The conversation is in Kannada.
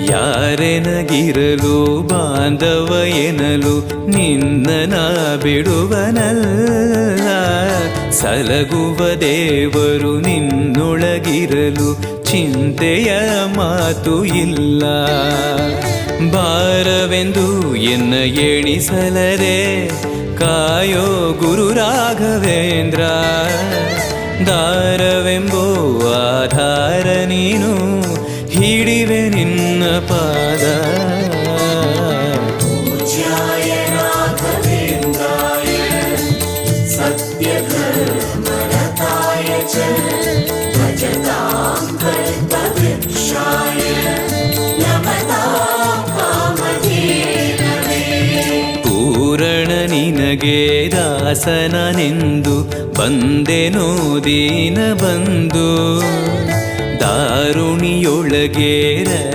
ಯಾರೆನಗಿರಲು ಬಾಂಧವ ಎನಲು ನಿನ್ನ ಬಿಡುವನಲ್ಲ. ಸಲಗುವ ದೇವರು ನಿನ್ನೊಳಗಿರಲು ಚಿಂತೆಯ ಮಾತು ಇಲ್ಲ. ಭಾರವೆಂದು ಎನ್ನ ಎಣಿಸಲರೆ ಕಾಯೋ ಗುರು ರಾಘವೇಂದ್ರ. ದಾರವೆಂಬೋ ಆಧಾರ ನೀನು ಹಿಡಿವೆ ನಿನ್ನ ಪಾದ. ಪೂಜ್ಯಾಯ ರಾಘವೇಂದ್ರಾಯ ಸತ್ಯಧರ್ಮರತಾಯ ಚ ಭಜತಾಂ ಕಲ್ಪವೃಕ್ಷಾಯ ನಮತಾಂ ಕಾಮಧೇನವೇ. ಪೂರಣ ನಿನಗೆ ದಾಸನನೆಂದು ಬಂದೆನೋ ದೀನ ಬಂದು ದಾರುಣಿಯೊಳಗೆ